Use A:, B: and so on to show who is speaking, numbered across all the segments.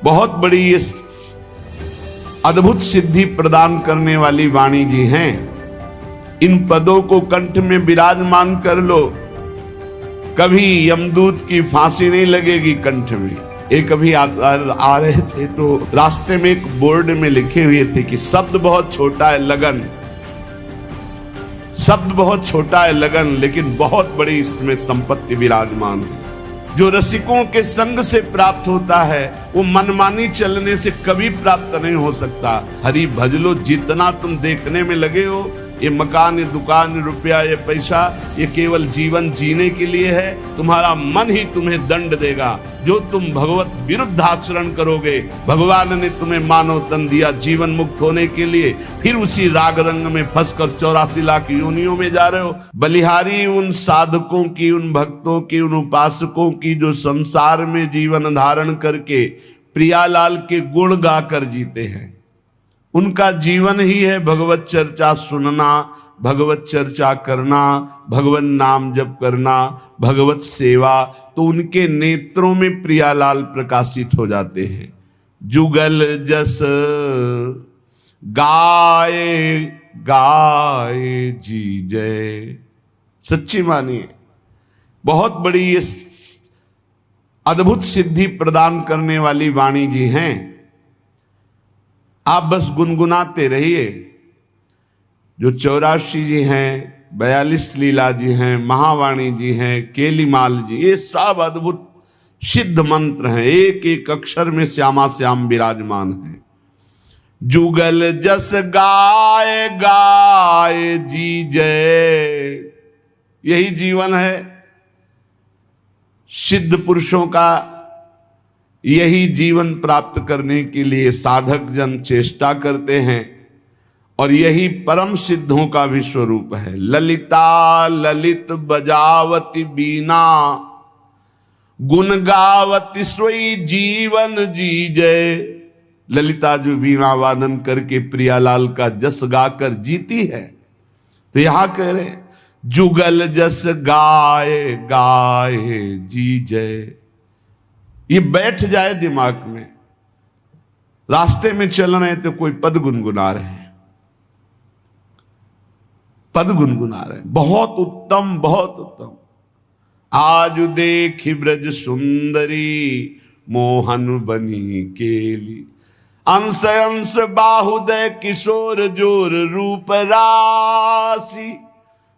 A: बहुत बड़ी ये अद्भुत सिद्धि प्रदान करने वाली वाणी जी हैं। इन पदों को कंठ में विराजमान कर लो, कभी यमदूत की फांसी नहीं लगेगी कंठ में। एक अभी आ रहे थे तो रास्ते में एक बोर्ड में लिखे हुए थे कि शब्द बहुत छोटा है लगन, शब्द बहुत छोटा है लगन, लेकिन बहुत बड़ी इसमें संपत्ति विराजमान है। जो रसिकों के संग से प्राप्त होता है वो मनमानी चलने से कभी प्राप्त नहीं हो सकता। हरि भज लो, जितना तुम देखने में लगे हो, ये मकान, ये दुकान, ये रुपया, ये पैसा, ये केवल जीवन जीने के लिए है। तुम्हारा मन ही तुम्हें दंड देगा। जो तुम भगवत विरुद्ध आचरण करोगे, भगवान ने तुम्हें मानव तन दिया जीवन मुक्त होने के लिए, फिर उसी राग रंग में फंसकर 84 लाख योनियों में जा रहे हो। बलिहारी उन साधकों की, उन भक्तों की, उन उपासकों की जो संसार में जीवन धारण करके प्रियालाल के गुण गाकर जीते हैं। उनका जीवन ही है भगवत चर्चा सुनना, भगवत चर्चा करना, भगवत नाम जप करना, भगवत सेवा। तो उनके नेत्रों में प्रियालाल प्रकाशित हो जाते हैं। जुगल जस गाए गाए जी जय। सच्ची मानिए, बहुत बड़ी ये अद्भुत सिद्धि प्रदान करने वाली वाणी जी हैं। आप बस गुनगुनाते रहिए। जो 84 जी हैं, 42 लीला जी हैं, महावाणी जी हैं, केलीमाल जी, ये सब अद्भुत सिद्ध मंत्र हैं। एक एक अक्षर में श्यामा श्याम विराजमान है। जुगल जस गाए गाए जी जय, यही जीवन है सिद्ध पुरुषों का। यही जीवन प्राप्त करने के लिए साधक जन चेष्टा करते हैं और यही परम सिद्धों का भी स्वरूप है। ललिता ललित बजावती बीना, गुण गावती सोई जीवन जी जय। ललिता जो वीणा वादन करके प्रियालाल का जस गाकर जीती है, तो यहां कह रहे जुगल जस गाए गाए जी जय। ये बैठ जाए दिमाग में। रास्ते में चल रहे तो कोई पद गुनगुना रहे हैं, पद गुनगुना रहे हैं। बहुत उत्तम, बहुत उत्तम। आज देखी ब्रज सुंदरी, मोहन बनी केली। अंश अंश बाहुदय किशोर जोर रूप राशि।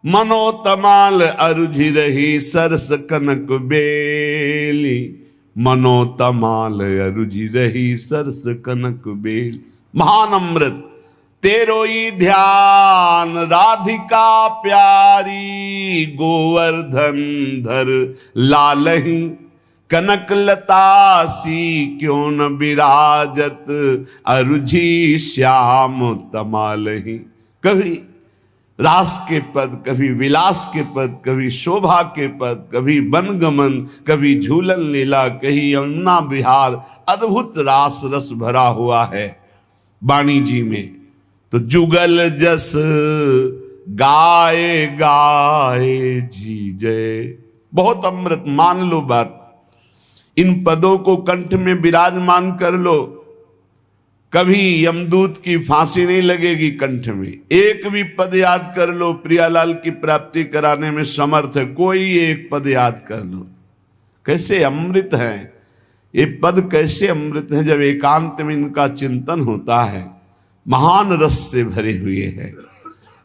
A: मनोतमाल अरुझि रही सरस कनक बेली। मनोतमाल अरुझि रही सरस कनक बेल। महान अमृत तेरो ही ध्यान, राधिका प्यारी। गोवर्धन धर लालही, कनक लता सी क्यों न विराजत। अरुझि श्याम तमालही। कभी रास के पद, कभी विलास के पद, कभी शोभा के पद, कभी वनगमन, कभी झूलन लीला, कहीं यमुना विहार। अद्भुत रास रस भरा हुआ है वाणी जी में। तो जुगल जस गाए गाए जी जय। बहुत अमृत, मान लो बात। इन पदों को कंठ में विराजमान कर लो, कभी यमदूत की फांसी नहीं लगेगी कंठ में। एक भी पद याद कर लो, प्रियालाल की प्राप्ति कराने में समर्थ है। कोई एक पद याद कर लो। कैसे अमृत है ये पद, कैसे अमृत है जब एकांत में इनका चिंतन होता है। महान रस से भरे हुए हैं।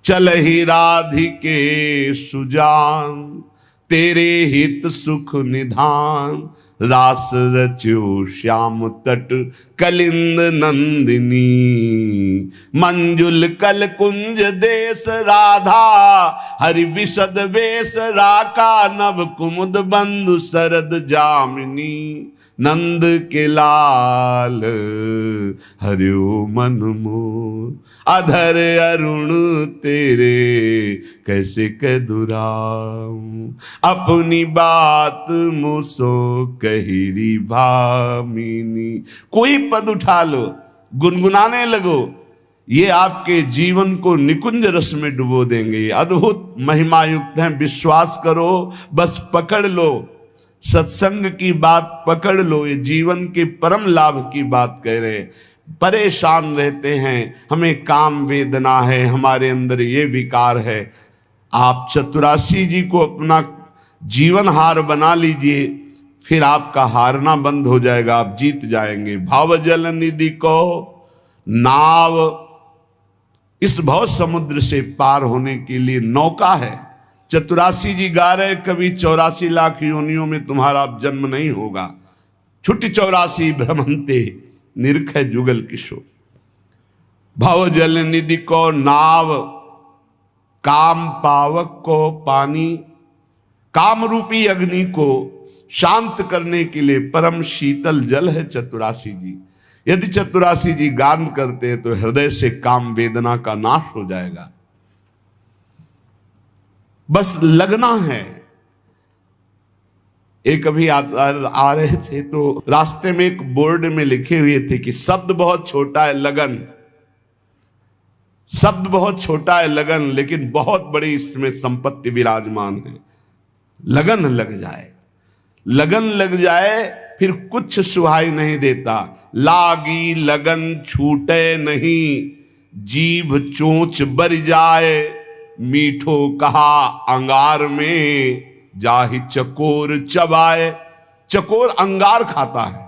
A: चल ही राधिके सुजान, तेरे हित सुख निधान। रास रच्यो श्याम तट कलिंद नंदिनी। मंजुल कल कुंज देश राधा, हरि विशद वेश राका। नभ कुमुद बंधु शरद जामिनी। नंद के लाल हरियो मन मोर। अधर अरुण तेरे कैसे कह दुराऊं। अपनी बात मुसो कहिरी भामिनी। कोई पद उठा लो, गुनगुनाने लगो, ये आपके जीवन को निकुंज रस में डुबो देंगे। अद्भुत महिमा युक्त हैं। विश्वास करो, बस पकड़ लो। सत्संग की बात पकड़ लो, ये जीवन के परम लाभ की बात कह रहे। परेशान रहते हैं, हमें काम वेदना है, हमारे अंदर ये विकार है। आप चतुरासी जी को अपना जीवन हार बना लीजिए, फिर आपका हारना बंद हो जाएगा, आप जीत जाएंगे। भाव जल निधि को नाव, इस भव समुद्र से पार होने के लिए नौका है। चतुरासी जी गा रहे, कभी 84 लाख योनियों में तुम्हारा जन्म नहीं होगा। छुट्टी 84 भ्रमंते निरख जुगल किशोर। भव जल निधि को नाव, काम पावक को पानी। काम रूपी अग्नि को शांत करने के लिए परम शीतल जल है चतुरासी जी। यदि चतुरासी जी गान करते हैं तो हृदय से काम वेदना का नाश हो जाएगा। बस लगना है। एक अभी आ रहे थे तो रास्ते में एक बोर्ड में लिखे हुए थे कि शब्द बहुत छोटा है लगन, शब्द बहुत छोटा है लगन, लेकिन बहुत बड़ी इसमें संपत्ति विराजमान है। लगन लग जाए, लगन लग जाए, फिर कुछ सुहाई नहीं देता। लागी लगन छूटे नहीं, जीभ चोंच बर जाए। मीठो कहा अंगार में, जाहि चकोर चबाए। चकोर अंगार खाता है,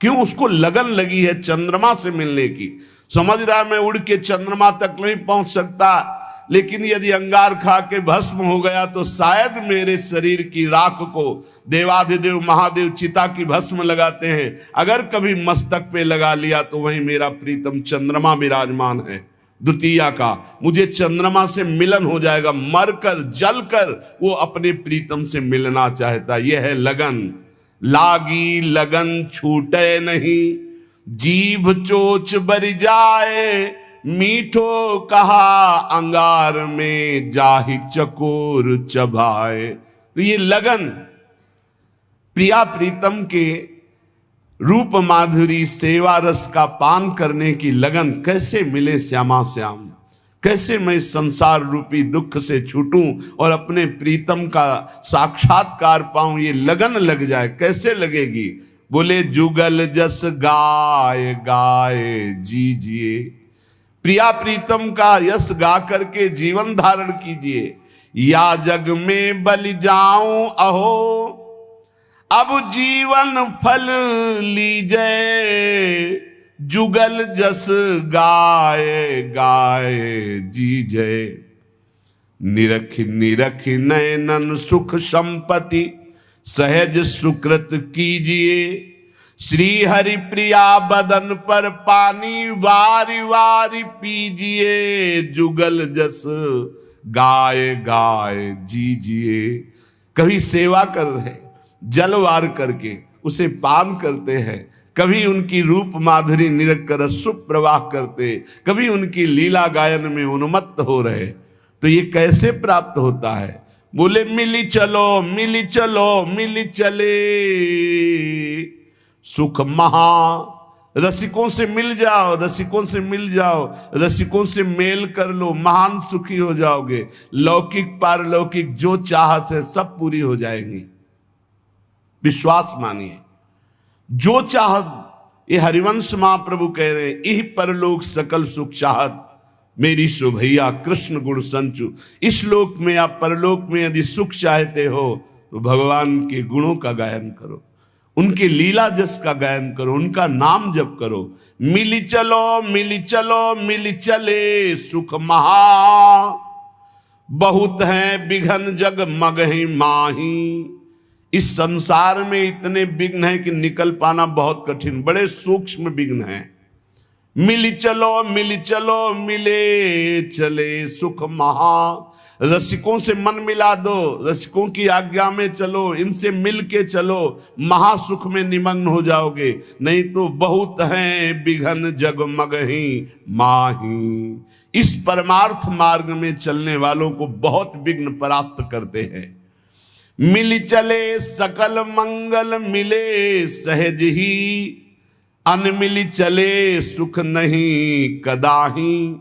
A: क्यों? उसको लगन लगी है चंद्रमा से मिलने की। समझ रहा है मैं उड़ के चंद्रमा तक नहीं पहुंच सकता, लेकिन यदि अंगार खा के भस्म हो गया तो शायद मेरे शरीर की राख को देवाधिदेव महादेव चिता की भस्म लगाते हैं, अगर कभी मस्तक पे लगा लिया तो वहीं मेरा प्रीतम चंद्रमा विराजमान है द्वितीया का। मुझे चंद्रमा से मिलन हो जाएगा, मरकर जलकर वो अपने प्रीतम से मिलना चाहता। यह है लगन। लागी लगन छूटे नहीं, जीभ चोच बर जाए। मीठो कहा अंगार में, जाहि चकोर चबाए। तो ये लगन प्रिया प्रीतम के रूप माधुरी सेवा रस का पान करने की लगन कैसे मिले श्यामा श्याम। कैसे मैं संसार रूपी दुख से छूटूं और अपने प्रीतम का साक्षात्कार पाऊं, ये लगन लग जाए। कैसे लगेगी? बोले जुगल जस गाय गाए जीजिए। प्रिया प्रीतम का यश गा करके जीवन धारण कीजिए। या जग में बलि जाऊं अहो, अब जीवन फल लीजे। जुगल जस गाए गाए जीजे। निरख निरख नयनन सुख संपत्ति, सहज सुकृत कीजिए। श्री हरि प्रिया बदन पर पानी, वारी वारी पीजिए। जुगल जस गाए गाए जीजिए। कभी सेवा कर रहे, जलवार करके उसे पान करते हैं, कभी उनकी रूप माधुरी निरख कर सुप्रवाह करते, कभी उनकी लीला गायन में उन्मत्त हो रहे। तो ये कैसे प्राप्त होता है? बोले मिली चलो मिली चलो मिली चले। सुख महा, रसिकों से मिल जाओ, रसिकों से मिल जाओ, रसिकों से मेल कर लो, महान सुखी हो जाओगे। लौकिक पारलौकिक जो चाहत है सब पूरी हो जाएगी। विश्वास मानिए, जो चाहत। ये हरिवंश महाप्रभु कह रहे हैं, इह परलोक सकल सुख चाहत, मेरी शोभैया कृष्ण गुण संचु। इस लोक में या परलोक में यदि सुख चाहते हो तो भगवान के गुणों का गायन करो, उनके लीला जस का गायन करो, उनका नाम जप करो। मिली चलो मिली चलो मिली चले। सुख महा, बहुत है बिघन जग मगहि माही। इस संसार में इतने विघ्न हैं कि निकल पाना बहुत कठिन, बड़े सूक्ष्म विघ्न हैं। मिली चलो मिले चले सुख महा। रसिकों से मन मिला दो, रसिकों की आज्ञा में चलो, इनसे मिल के चलो, महासुख में निमग्न हो जाओगे। नहीं तो बहुत हैं बिघन जगमगहि माही। इस परमार्थ मार्ग में चलने वालों को बहुत विघ्न परास्त करते हैं। मिल चले सकल मंगल मिले सहज ही, अनमिल चले सुख नहीं कदाही।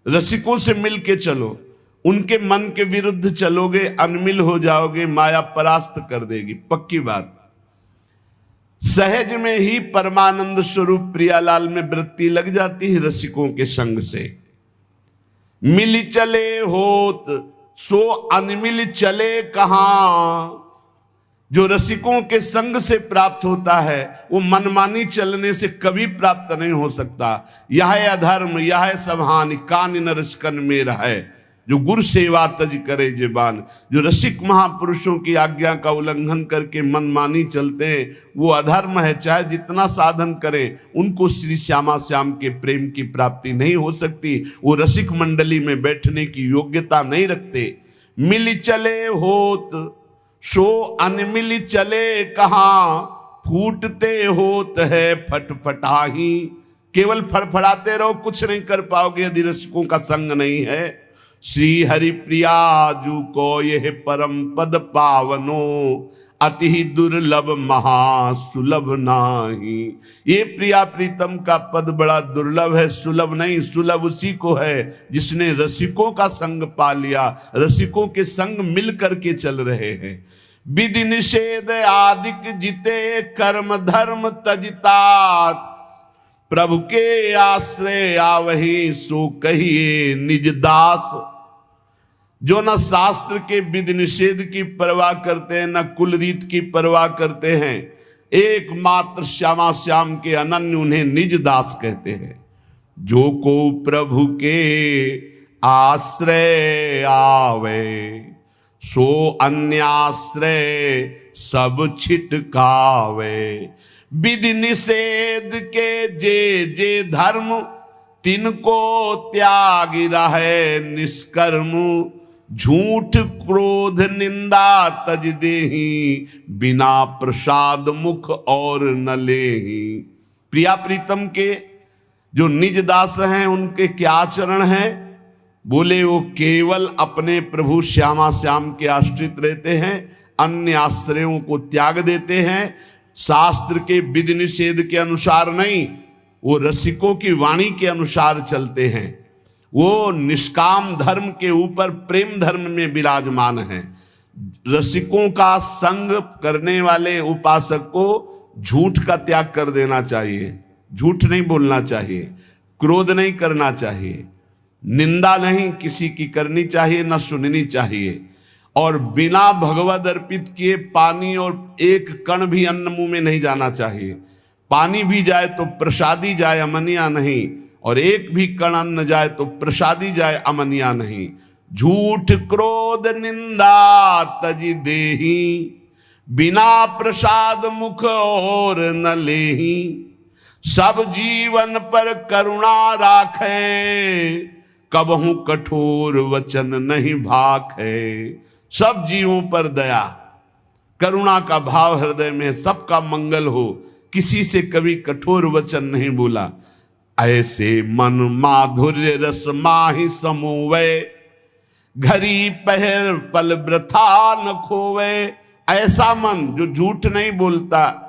A: रसिकों से मिल के चलो, उनके मन के विरुद्ध चलोगे, अनमिल हो जाओगे, माया परास्त कर देगी, पक्की बात। सहज में ही परमानंद स्वरूप प्रियालाल में वृत्ति लग जाती है रसिकों के संग से। मिल चले होत सो अनमिल चले कहां। जो रसिकों के संग से प्राप्त होता है वो मनमानी चलने से कभी प्राप्त नहीं हो सकता। यह अधर्म यह सब हानि कान न रसिकन में रहे, जो गुरु सेवा तज करे जेबान। जो रसिक महापुरुषों की आज्ञा का उल्लंघन करके मनमानी चलते हैं वो अधर्म है। चाहे जितना साधन करें उनको श्री श्यामा श्याम के प्रेम की प्राप्ति नहीं हो सकती। वो रसिक मंडली में बैठने की योग्यता नहीं रखते। मिल चले होत सो अनमिल चले कहां, फूटते होत है फटफटाही। केवल फड़फड़ाते रहो, कुछ नहीं कर पाओगे यदि रसिकों का संग नहीं है। श्री हरि प्रिया जू को यह परम पद पावनो, अति ही दुर्लभ महासुलभ नाही। ये प्रिया प्रीतम का पद बड़ा दुर्लभ है, सुलभ नहीं। सुलभ उसी को है जिसने रसिकों का संग पा लिया, रसिकों के संग मिल करके चल रहे हैं। विधि निषेध आदिक जिते कर्म धर्म तजता, प्रभु के आश्रय आवही सो कहिए निज दास। जो न शास्त्र के विधि निषेध की परवाह करते हैं, न कुल रीत की परवाह करते हैं, एकमात्र श्यामा श्याम के अनन्य उन्हें निज दास कहते हैं। जो को प्रभु के आश्रय आवे, सो अन्याश्रय सब छिटकावे। विधि निषेध के जे जे धर्म, तिनको त्याग रहे निष्कर्म। झूठ क्रोध निंदा तज देही, बिना प्रसाद मुख और न लेही। प्रिया प्रीतम के जो निज दास हैं उनके क्या आचरण हैं? बोले वो केवल अपने प्रभु श्यामा श्याम के आश्रित रहते हैं, अन्य आश्रयों को त्याग देते हैं। शास्त्र के विधि निषेध के अनुसार नहीं, वो रसिकों की वाणी के अनुसार चलते हैं। वो निष्काम धर्म के ऊपर प्रेम धर्म में विराजमान हैं। रसिकों का संग करने वाले उपासक को झूठ का त्याग कर देना चाहिए। झूठ नहीं बोलना चाहिए, क्रोध नहीं करना चाहिए, निंदा नहीं किसी की करनी चाहिए, न सुननी चाहिए। और बिना भगवद अर्पित किए पानी और एक कण भी अन्न मुंह में नहीं जाना चाहिए। पानी भी जाए तो प्रसादी जाए, अमनिया नहीं। और एक भी कण अन्न जाए तो प्रसादी जाए, अमनिया नहीं। झूठ क्रोध निंदा तजी देही, बिना प्रसाद मुख और न लेही। सब जीवन पर करुणा राखे, कबहू कठोर वचन नहीं भाखे। सब जीवों पर दया करुणा का भाव हृदय में, सबका मंगल हो, किसी से कभी कठोर वचन नहीं बोला। ऐसे मन माधुर्य रस माहि समूवे, घड़ी पहर पल वृथा न खोवे। ऐसा मन जो झूठ नहीं बोलता,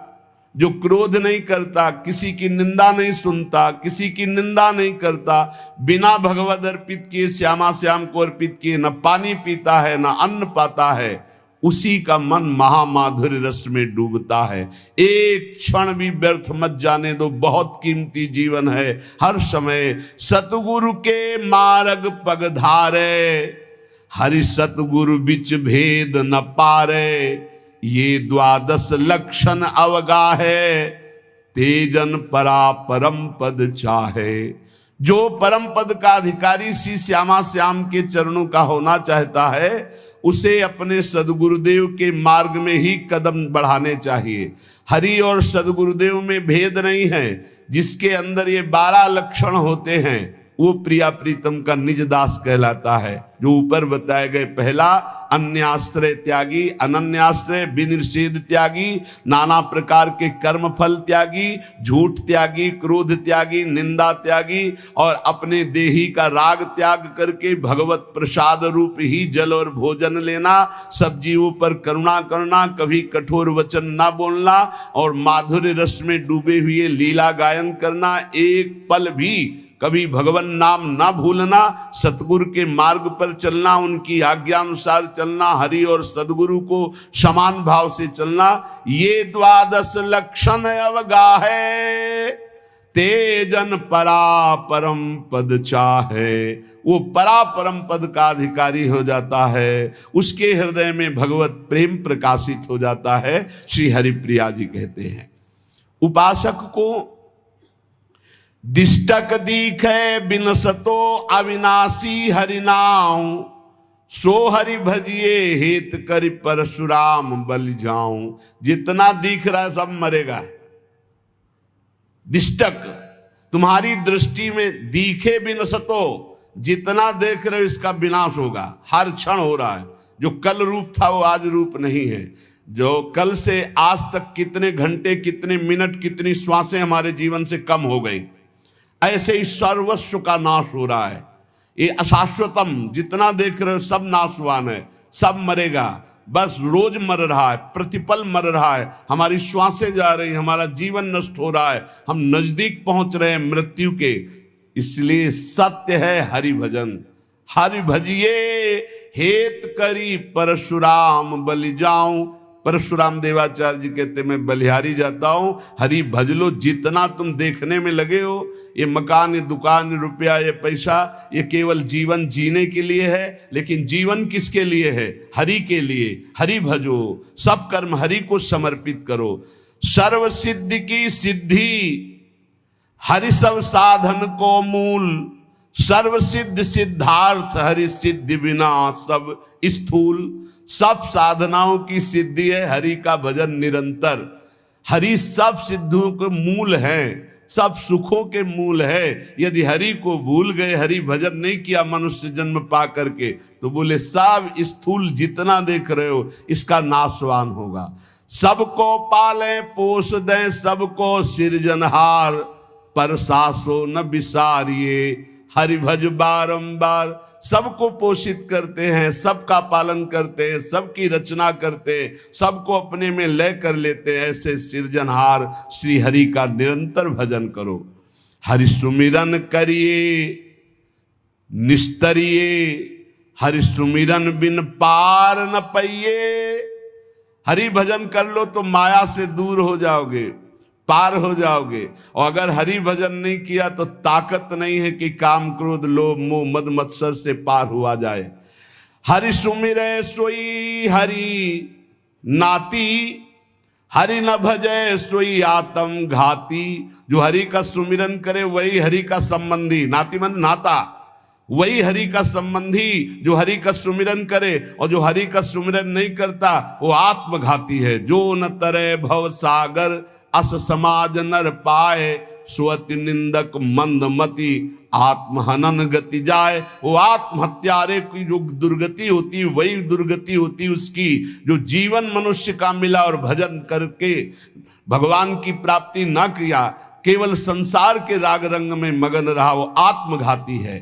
A: जो क्रोध नहीं करता, किसी की निंदा नहीं सुनता, किसी की निंदा नहीं करता, बिना भगवद अर्पित किए श्यामा श्याम को अर्पित किए न पानी पीता है न अन्न पाता है, उसी का मन महामाधुर्य रस में डूबता है। एक क्षण भी व्यर्थ मत जाने दो, बहुत कीमती जीवन है। हर समय सतगुरु के मार्ग पग धारे, हरि सतगुरु बिच भेद न पारे। ये द्वादश लक्षण अवगाहे, तेजन परा परम पद चाहे। जो परम पद का अधिकारी श्री श्यामा श्याम के चरणों का होना चाहता है, उसे अपने सदगुरुदेव के मार्ग में ही कदम बढ़ाने चाहिए। हरि और सदगुरुदेव में भेद नहीं है। जिसके अंदर ये 12 लक्षण होते हैं वो प्रिया प्रीतम का निज दास कहलाता है। जो ऊपर बताए गए, पहला अन्याश्रय त्यागी, अनन्याश्रय विनिषेध त्यागी, नाना प्रकार के कर्म फल त्यागी, झूठ त्यागी, क्रोध त्यागी, निंदा त्यागी, और अपने देही का राग त्याग करके भगवत प्रसाद रूप ही जल और भोजन लेना, सब जीवों पर करुणा करना, कभी कठोर वचन ना बोलना, और माधुर्य रस में डूबे हुए लीला गायन करना, एक पल भी कभी भगवान नाम ना भूलना, सतगुरु के मार्ग पर चलना, उनकी आज्ञा अनुसार चलना, हरि और सदगुरु को समान भाव से चलना, ये 12 लक्षण अवगाहे, तेजन परापरम पद चाहे। वो परापरम पद का अधिकारी हो जाता है, उसके हृदय में भगवत प्रेम प्रकाशित हो जाता है। श्री हरिप्रिया जी कहते हैं, उपासक को दिष्टक दीखे बिनसतो अविनाशी हरिनाम, सो हरि भजिए हेत करि परशुराम बल जाऊं। जितना दिख रहा है सब मरेगा। दिष्टक तुम्हारी दृष्टि में दिखे बिनसतो, जितना देख रहे हो इसका विनाश होगा, हर क्षण हो रहा है। जो कल रूप था वो आज रूप नहीं है। जो कल से आज तक कितने घंटे, कितने मिनट, कितनी श्वासें हमारे जीवन से कम हो गई, ऐसे ही सर्वस्व का नाश हो रहा है। ये अशाश्वतम, जितना देख रहे हो सब नाशवान है, सब मरेगा। बस रोज मर रहा है, प्रतिपल मर रहा है, हमारी श्वासें जा रही, हमारा जीवन नष्ट हो रहा है, हम नजदीक पहुंच रहे हैं मृत्यु के। इसलिए सत्य है हरि भजन। हरि भजिए हेत करी परशुराम बलि जाऊं। परशुराम देवाचार्य जी कहते मैं बलिहारी जाता हूं, हरि भज लो। जितना तुम देखने में लगे हो, ये मकान, ये दुकान, ये रुपया, ये पैसा, ये केवल जीवन जीने के लिए है। लेकिन जीवन किसके लिए है? हरि के लिए। हरि भजो, सब कर्म हरि को समर्पित करो। सर्व सिद्धि की सिद्धि हरि सब साधन को मूल, सर्व सिद्ध सिद्धार्थ हरि सिद्धि बिना सब स्थूल। सब साधनाओं की सिद्धि है हरि का भजन निरंतर। हरि सब सिद्धों के मूल है, सब सुखों के मूल है। यदि हरि को भूल गए, हरि भजन नहीं किया मनुष्य जन्म पा करके, तो बोले सब स्थूल जितना देख रहे हो इसका नाशवान होगा। सबको पाले पोस दें, सबको सृजनहार, पर सासो न बिसारिए हरि भज बारंबार। सबको पोषित करते हैं, सबका पालन करते हैं, सबकी रचना करते हैं, सबको अपने में लय कर लेते हैं। ऐसे सृजनहार श्री हरि का निरंतर भजन करो। हरि सुमिरन करिए निस्तरिए, हरि सुमिरन बिन पार न पाइए। हरि भजन कर लो तो माया से दूर हो जाओगे, पार हो जाओगे। और अगर हरि भजन नहीं किया तो ताकत नहीं है कि काम क्रोध लोभ मोह मद मत्सर से पार हुआ जाए। हरि सुमिरे सोई हरि नाती, हरि न भजे सोई आत्म घाती। जो हरि का सुमिरन करे वही हरि का संबंधी, नाती मन नाता, वही हरि का संबंधी जो हरि का सुमिरन करे। और जो हरि का सुमिरन नहीं करता वो आत्मघाती है। जो न तरे भव सागर, अस समाज नर पाए, स्वति निंदक मंदमति आत्महनन गति जाए। वो आत्महत्यारे की जो दुर्गति होती है वही दुर्गति होती उसकी, जो जीवन मनुष्य का मिला और भजन करके भगवान की प्राप्ति ना किया, केवल संसार के राग रंग में मगन रहा, वो आत्मघाती है।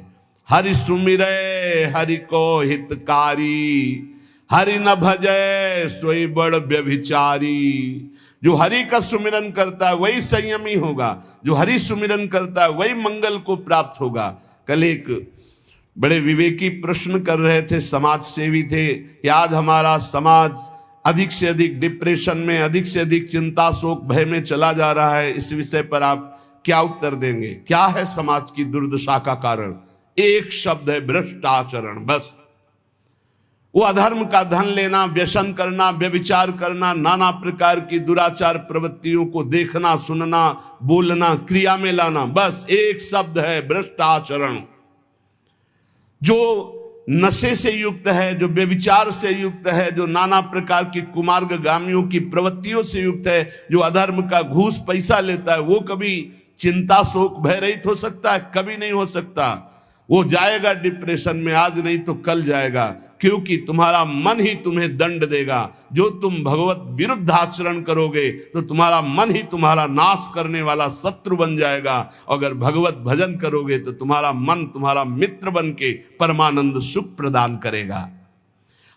A: हरि सुमिरे हरि को हितकारी, हरि न भजे सोई बड़ व्यभिचारी। जो हरि का सुमिरन करता है वही संयमी होगा, जो हरि सुमिरन करता है वही मंगल को प्राप्त होगा। कल एक बड़े विवेकी प्रश्न कर रहे थे, समाज सेवी थे, कि आज हमारा समाज अधिक से अधिक डिप्रेशन में, अधिक से अधिक चिंता शोक भय में चला जा रहा है। इस विषय पर आप क्या उत्तर देंगे? क्या है समाज की दुर्दशा का कारण? एक शब्द है, भ्रष्टाचरण। बस वो अधर्म का धन लेना, व्यसन करना, व्यभिचार करना, नाना प्रकार की दुराचार प्रवृत्तियों को देखना, सुनना, बोलना, क्रिया में लाना, बस एक शब्द है, भ्रष्टाचरण। जो नशे से युक्त है, जो व्यभिचार से युक्त है, जो नाना प्रकार की कुमार्गामियों की प्रवृत्तियों से युक्त है, जो अधर्म का घूस पैसा लेता है, वो कभी चिंता शोक भय रहित हो सकता है? कभी नहीं हो सकता। वो जाएगा डिप्रेशन में, आज नहीं तो कल जाएगा, क्योंकि तुम्हारा मन ही तुम्हें दंड देगा। जो तुम भगवत विरुद्ध आचरण करोगे तो तुम्हारा मन ही तुम्हारा नाश करने वाला शत्रु बन जाएगा। अगर भगवत भजन करोगे तो तुम्हारा मन तुम्हारा मित्र बन के परमानंद सुख प्रदान करेगा।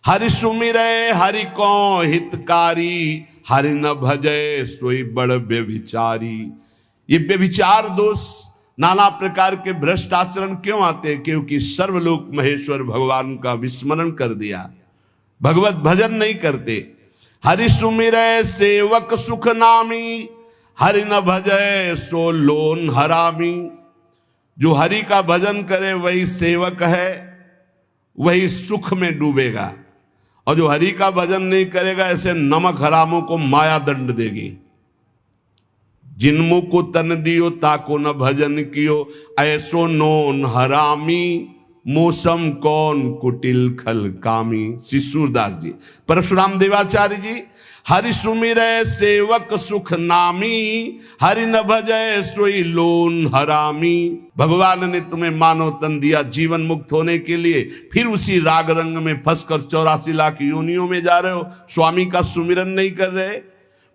A: हरि सुमिरे हरि को हितकारी, हरि न भजे सोई बड़ व्यभिचारी। ये व्यभिचार दोष नाना प्रकार के भ्रष्ट आचरण क्यों आते? क्योंकि सर्वलोक महेश्वर भगवान का विस्मरण कर दिया, भगवत भजन नहीं करते। हरि सुमिरै सेवक सुख नामी, हरि न भजै सो लोन हरामी। जो हरि का भजन करे वही सेवक है, वही सुख में डूबेगा, और जो हरि का भजन नहीं करेगा ऐसे नमक हरामों को माया दंड देगी। जिनमु को तन दियो ताको न भजन कियो, ऐसो नोन हरामी, मौसम कौन कुटिल खल कामी। श्री सूरदास जी। परशुराम देवाचार्य जी, हरि सुमिरै सेवक सुख नामी, हरि न भजै सोई लोन हरामी। भगवान ने तुम्हें मानव तन दिया जीवन मुक्त होने के लिए, फिर उसी राग रंग में फंसकर 84 लाख योनियों में जा रहे हो, स्वामी का सुमिरन नहीं कर रहे।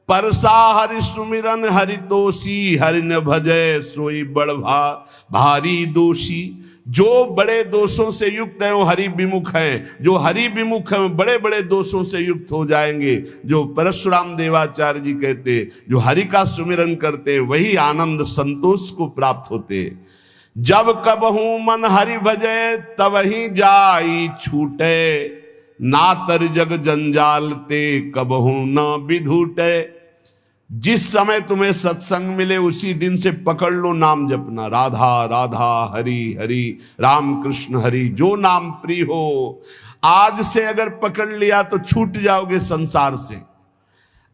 A: परसा हरि सुमिरन हरि तोषी, हरि न भजै सोई बड़ भारी दोषी। जो बड़े दोषों से युक्त है वो हरि विमुख हैं, जो हरि विमुख हैं बड़े बड़े दोषों से युक्त हो जाएंगे। जो परशुराम देवाचार्य जी कहते, जो हरि का सुमिरन करते वही आनंद संतोष को प्राप्त होते। जब कबहू मन हरि भजे तब ही जाई छूटे, ना तर जग जंजाल ते कबहू न विधूटे। जिस समय तुम्हें सत्संग मिले उसी दिन से पकड़ लो नाम जपना, राधा राधा हरि हरि राम कृष्ण हरि, जो नाम प्रिय हो। आज से अगर पकड़ लिया तो छूट जाओगे संसार से।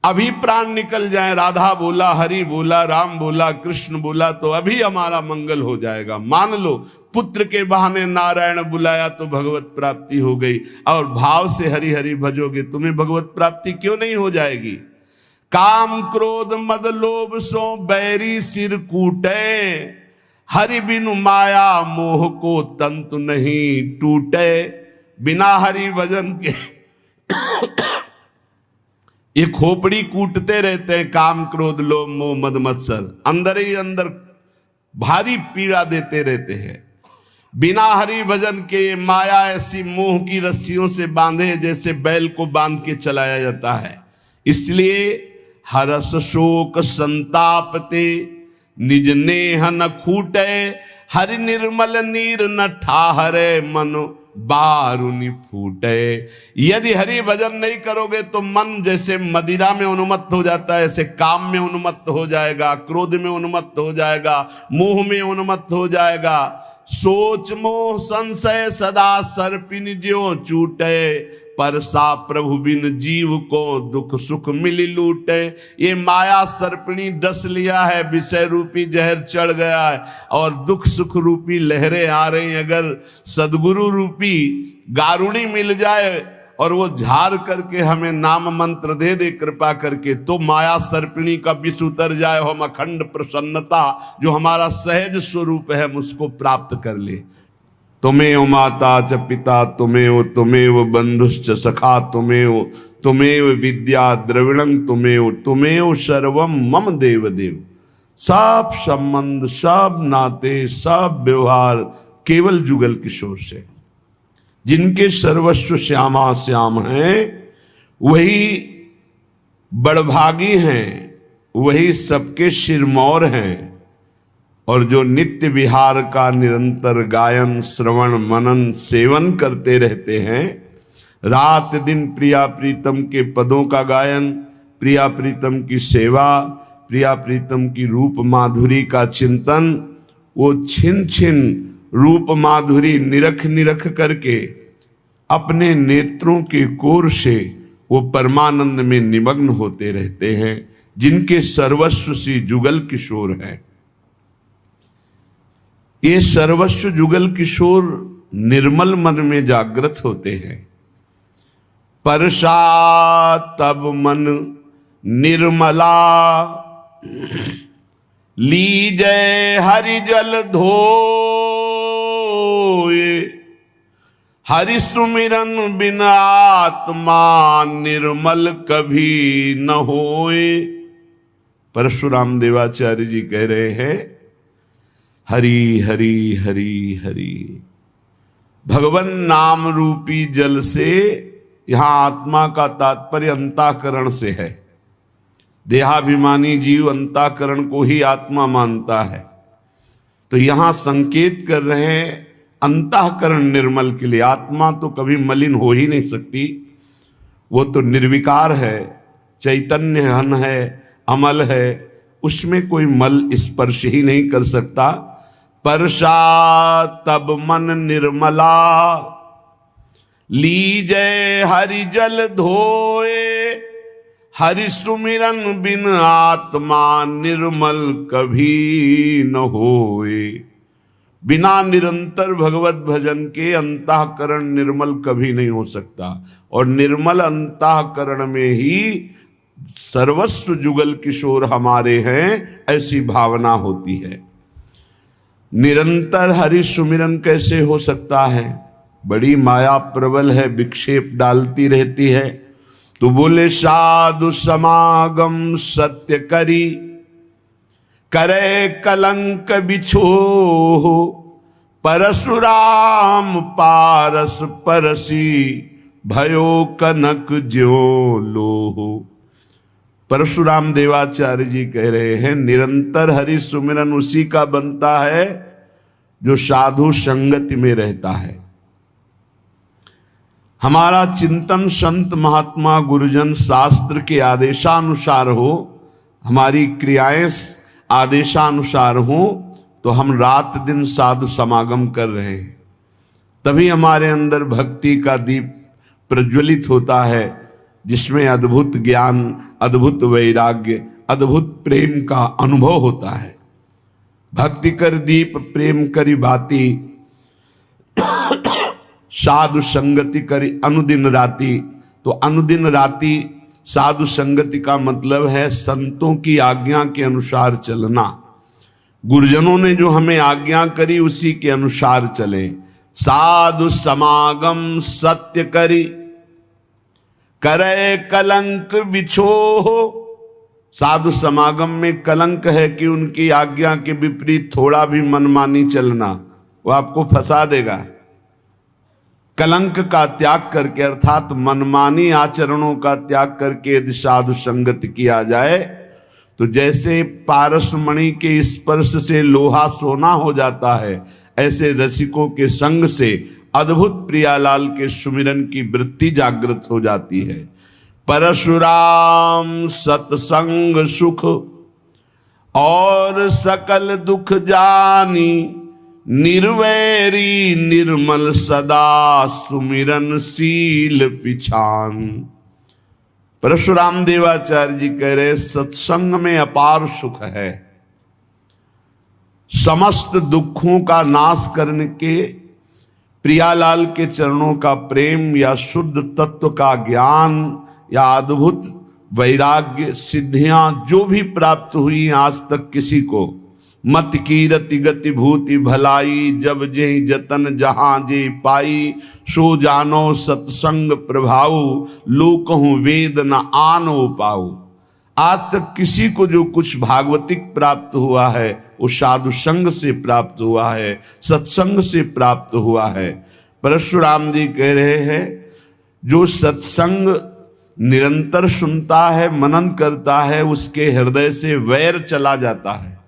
A: अभी प्राण निकल जाए, राधा बोला, हरि बोला, राम बोला, कृष्ण बोला, तो अभी हमारा मंगल हो जाएगा। मान लो पुत्र के बहाने नारायण बुलाया तो भगवत प्राप्ति हो गई, और भाव से हरि हरि भजोगे तुम्हें भगवत प्राप्ति क्यों नहीं हो जाएगी। काम क्रोध मद लोभ सो बैरी सिर कूटे, हरि बिनु माया मोह को तंतु नहीं टूटे। बिना हरि भजन के ये खोपड़ी कूटते रहते हैं, काम क्रोध लोभ मोह मद मत्सर अंदर ही अंदर भारी पीड़ा देते रहते हैं। बिना हरि भजन के माया ऐसी मोह की रस्सियों से बांधे जैसे बैल को बांध के चलाया जाता है। इसलिए हरस शोक संतापते निज नेह न खूटे, हरि निर्मल नीर न ठाहरे मनो बारुनि फूटे। यदि हरि भजन नहीं करोगे तो मन जैसे मदिरा में उन्मत्त हो जाता है, ऐसे काम में उन्मत्त हो जाएगा, क्रोध में उन्मत्त हो जाएगा, मोह में उन्मत्त हो जाएगा। सोच मोह संशय सदा सर्पिन ज्यों चूटे, परसा प्रभु बिन जीव को दुख सुख मिली लूटे। ये माया सर्पिणी डस लिया है, विषय रूपी जहर चढ़ गया है और दुख सुख रूपी लहरें आ रही। अगर सदगुरु रूपी गारुड़ी मिल जाए और वो झाड़ करके हमें नाम मंत्र दे दे कृपा करके, तो माया सर्पिणी का विष उतर जाए, हम अखंड प्रसन्नता जो हमारा सहज स्वरूप है हम उसको प्राप्त कर ले। तुमेव माता च पिता तुमेव बंधुश्च सखा तुमेव विद्या द्रविणं तुमेव सर्वम मम देव देव। सब संबंध, सब नाते, सब व्यवहार केवल जुगल किशोर से। जिनके सर्वस्व श्यामा श्याम हैं वही बड़भागी हैं, वही सबके सिरमौर हैं। और जो नित्य विहार का निरंतर गायन श्रवण मनन सेवन करते रहते हैं, रात दिन प्रिया प्रीतम के पदों का गायन, प्रिया प्रीतम की सेवा, प्रिया प्रीतम की रूप माधुरी का चिंतन, वो छिन छिन रूप माधुरी निरख निरख करके अपने नेत्रों के कोर से वो परमानंद में निमग्न होते रहते हैं। जिनके सर्वस्व श्री जुगल किशोर हैं, ये सर्वस्व जुगल किशोर निर्मल मन में जागृत होते हैं। परसा तब मन निर्मला, लीजय हरि जल धोए, हरि सुमिरन बिन आत्मा निर्मल कभी न होए। परशुराम देवाचार्य जी कह रहे हैं, हरि हरि हरि हरि। भगवन नाम रूपी जल से, यहां आत्मा का तात्पर्य अंतःकरण से है। देहाभिमानी जीव अंतःकरण को ही आत्मा मानता है। तो यहां संकेत कर रहे हैं अंतःकरण निर्मल के लिए। आत्मा तो कभी मलिन हो ही नहीं सकती, वो तो निर्विकार है, चैतन्य घन है, अमल है, उसमें कोई मल स्पर्श ही नहीं कर सकता। परशा तब मन निर्मला, लीजय हरि जल धोए, हरि सुमिरन बिन आत्मा निर्मल कभी न होए। बिना निरंतर भगवत भजन के अंतःकरण निर्मल कभी नहीं हो सकता, और निर्मल अंतःकरण में ही सर्वस्व जुगल किशोर हमारे हैं, ऐसी भावना होती है। निरंतर हरि सुमिरन कैसे हो सकता है? बड़ी माया प्रबल है, विक्षेप डालती रहती है। तो बोले साधु समागम सत्य करी, करे कलंक बिछो, परशुराम पारस परसी, भयो कनक ज्यो लोहो। परशुराम देवाचार्य जी कह रहे हैं निरंतर हरि सुमिरन उसी का बनता है जो साधु संगति में रहता है। हमारा चिंतन संत महात्मा गुरुजन शास्त्र के आदेशानुसार हो, हमारी क्रियाएं आदेशानुसार हो, तो हम रात दिन साधु समागम कर रहे हैं। तभी हमारे अंदर भक्ति का दीप प्रज्वलित होता है, जिसमें अद्भुत ज्ञान, अद्भुत वैराग्य, अद्भुत प्रेम का अनुभव होता है। भक्ति कर दीप प्रेम करी बाती, साधु संगति करी अनुदिन राति। तो अनुदिन राति साधु संगति का मतलब है संतों की आज्ञा के अनुसार चलना। गुरुजनों ने जो हमें आज्ञा करी उसी के अनुसार चले। साधु समागम सत्य करी, करे कलंक बिछो। साधु समागम में कलंक है कि उनकी आज्ञा के विपरीत थोड़ा भी मनमानी चलना, वो आपको फंसा देगा। कलंक का त्याग करके, अर्थात मनमानी आचरणों का त्याग करके यदि साधु संगति किया जाए तो जैसे पारसमणि के स्पर्श से लोहा सोना हो जाता है, ऐसे रसिकों के संग से अद्भुत प्रियालाल के सुमिरन की वृत्ति जागृत हो जाती है। परशुराम सत्संग सुख और सकल दुख जानी, निर्वैरी निर्मल सदा सुमिरन शील पिछान। परशुराम देवाचार्य जी कह रहे सत्संग में अपार सुख है। समस्त दुखों का नाश करने के प्रियालाल के चरणों का प्रेम, या शुद्ध तत्व का ज्ञान, या अद्भुत वैराग्य सिद्धियां जो भी प्राप्त हुई आज तक किसी को, मत की रति गति भूति भलाई, जब जे जतन जहां जे पाई, सो जानो सत्संग प्रभाऊ, लोकहु वेद न आनो पाऊ। आज तक किसी को जो कुछ भागवतिक प्राप्त हुआ है वो साधु संग से प्राप्त हुआ है, सत्संग से प्राप्त हुआ है। परशुराम जी कह रहे हैं जो सत्संग निरंतर सुनता है, मनन करता है, उसके हृदय से वैर चला जाता है,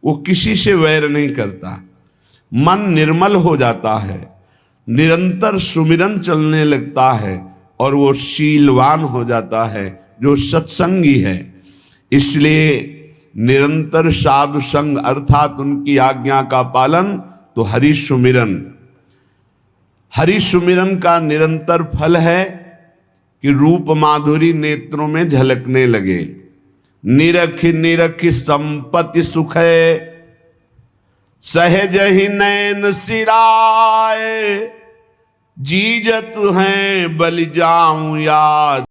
A: वो किसी से वैर नहीं करता, मन निर्मल हो जाता है, निरंतर सुमिरन चलने लगता है और वो शीलवान हो जाता है, जो सत्संगी है। इसलिए निरंतर साधु संग अर्थात उनकी आज्ञा का पालन, तो हरि सुमिरन। हरि सुमिरन का निरंतर फल है कि रूप माधुरी नेत्रों में झलकने लगे। निरख निरख संपत्ति सुख है, सहज ही नैन सिराए, जीजत हैं बलि जाऊं याद।